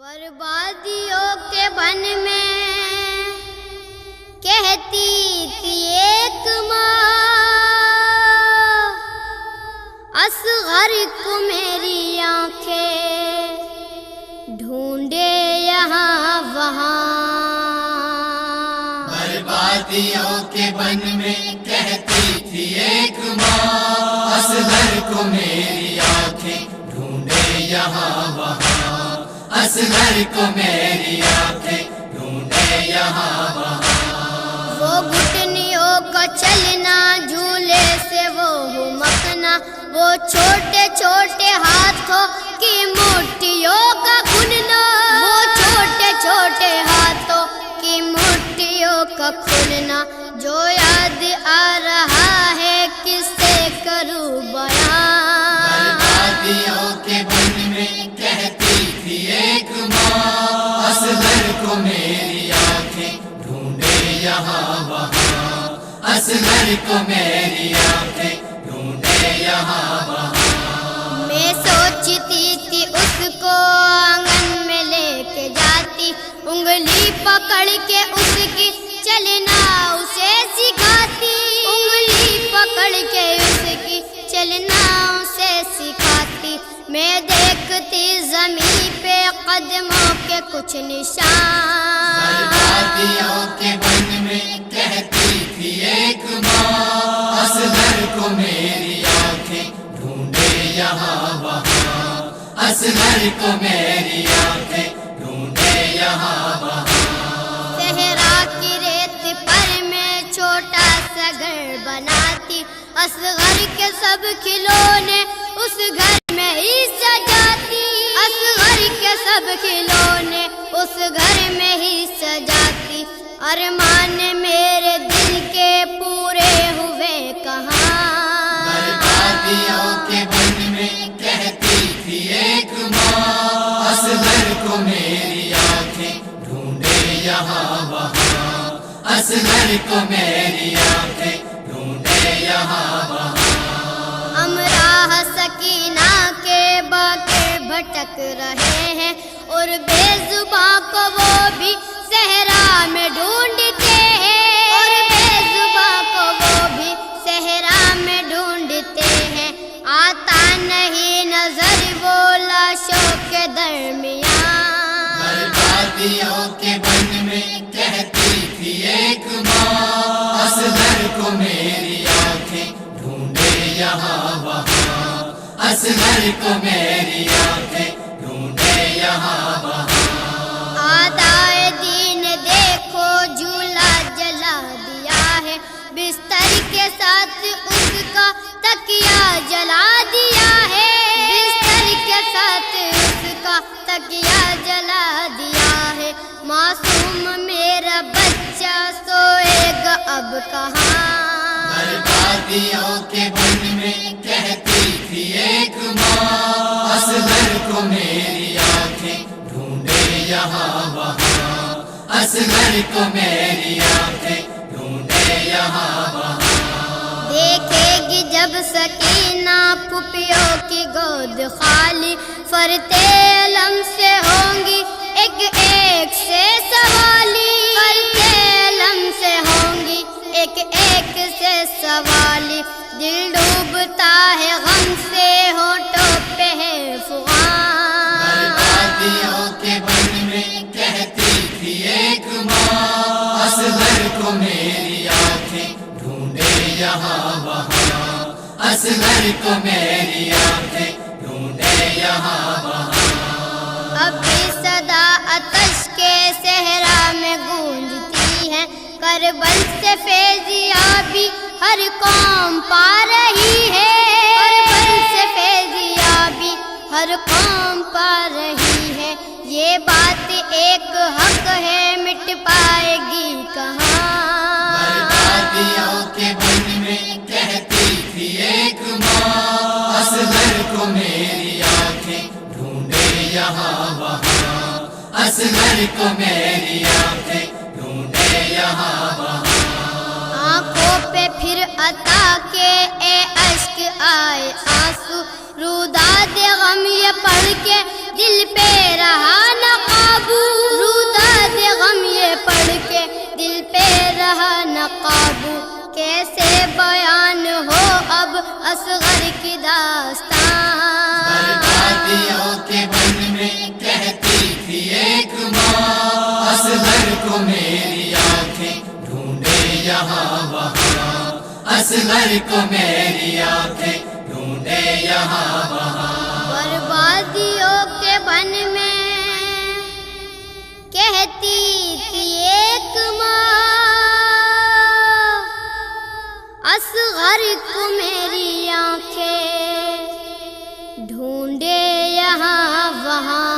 بربادیوں کے بن میں کہتی تھی ایک ماں، اصغر کو میری آنکھیں ڈھونڈے یہاں وہاں۔ بربادیوں کے بن میں کہتی تھی ایک ماں، اصغر کو میری آنکھیں ڈھونڈے یہاں وہاں، اصغر کو میری آنکھیں ڈھونڈے یہاں وہاں۔ وہ گھٹنیوں کا چلنا، جھولے سے وہ ہمکنا، وہ چھوٹے چھوٹے ہاتھوں کی مٹھیوں کا کھلنا، وہ چھوٹے چھوٹے ہاتھوں کی مٹھیوں کا کھلنا، جو یاد آ رہا ہے کس سے کروں بیان۔ بربادیوں کے بن میں کہتی تھی ایک ماں، اصغر کو میری آنکھیں ڈھونڈے یہاں وہاں، اصغر کو میری آنکھیں ڈھونڈے یہاں وہاں۔ میں سوچتی تھی اس کو آنگن میں لے کے جاتی، انگلی پکڑ کے اس کی چلنا اسے سکھاتی، انگلی پکڑ کے اس کی چلنا اسے سکھاتی۔ میں دیکھتی زمین پہ قدموں کے کچھ نشان۔ بربادیوں کے بن میں کہتی تھی ایک ماں، اصغر کو میری آنکھیں ڈھونڈے یہاں وہاں، اصغر کو میری آنکھیں ڈھونڈے یہاں وہاں۔ صحرا کی ریت پر میں چھوٹا سا گھر بناتی، اصغر کے سب کھلونے اس گھر میں ہی سجاتی، اصغر کے سب کھلونے اس گھر میں ہی سجاتی۔ ارمان میرے دل کے پورے ہوئے کہاں؟ بربادیوں کے بن میں کہتی تھی ایک ماں، اصغر کو میری آنکھیں ڈھونڈے یہاں وہاں، اصغر کو میری آنکھیں ڈھونڈے یہاں وہاں۔ امراح سکینہ کے باقی بھٹک رہے ہیں، اور بے زباں کو وہ بھی صحرا میں ڈھونڈتے ہیں، اور بے زباں کو وہ بھی صحرا میں ڈھونڈتے ہیں۔ آتا نہیں نظر وہ لاشوں کے درمیان۔ بربادیوں کے بن میں کہتی تھی ایک ماں، اصغر کو میری آنکھیں ڈھونڈے یہاں وہاں، اصغر کو میری آنکھیں ڈھونڈے یہاں وہاں۔ آدائے دین دیکھو جھولا جلا دیا ہے، بستر کے ساتھ اس کا تکیا جلا دیا ہے، بستر کے ساتھ اس کا تکیا جلا دیا ہے۔ معصوم میرا بچہ سوئے گا اب کہاں؟ بربادیوں کے بن میں کہتی تھی ایک ماں، اصغر کو میری آنکھیں ڈھونڈے یہاں وہاں، اصغر کو میری آنکھیں ڈھونڈے یہاں وہاں۔ دیکھے گی جب سکینہ پھپھیوں کی گود خالی، فرتے علم سے ہوں گی ایک ایک سے سوالی، فرتے علم سے ہوں گی ایک ایک سے سوالی۔ دل ڈوبتا ہے غم سے، ہونٹوں پہ ہے فغان۔ بربادیوں کے بن میں کہتی تھی ایک ماں، اصغر کو میری آنکھیں ڈھونڈے یہاں وہاں، اصغر کو میری آنکھیں ڈھونڈے یہاں وہاں۔ اب بھی صدا آتش کے صحرا میں گونجتی ہے، کربل سے فیضیابی ہر قوم پا رہی ہے، کربل سے فیضیابی ہر قوم پا رہی ہے۔ یہ بات ایک حق ہے، مٹ پائے گی کہاں؟ بربادیوں کے بن میں کہتی تھی ایک ماں، اصغر کو میری آنکھیں ڈھونڈے یہاں وہاں، اصغر کو میری آنکھیں ڈھونڈے یہاں وہاں۔ آنکھوں پہ پھر عطا کے اے اشک آئے آنسو، روداد غم یہ پڑھ کے دل پہ رہا نہ داستان. بربادیوں کے بن میں کہتی تھی ایک ماں، اصغر کو میری آنکھیں ڈھونڈے یہاں وہاں، اصغر کو میری آنکھیں ڈھونڈے یہاں وہاں. بربادیوں کے بن میں کہتی تھی ایک ماں، اصغر کو میری آنکھیں ڈھونڈے یہاں وہاں.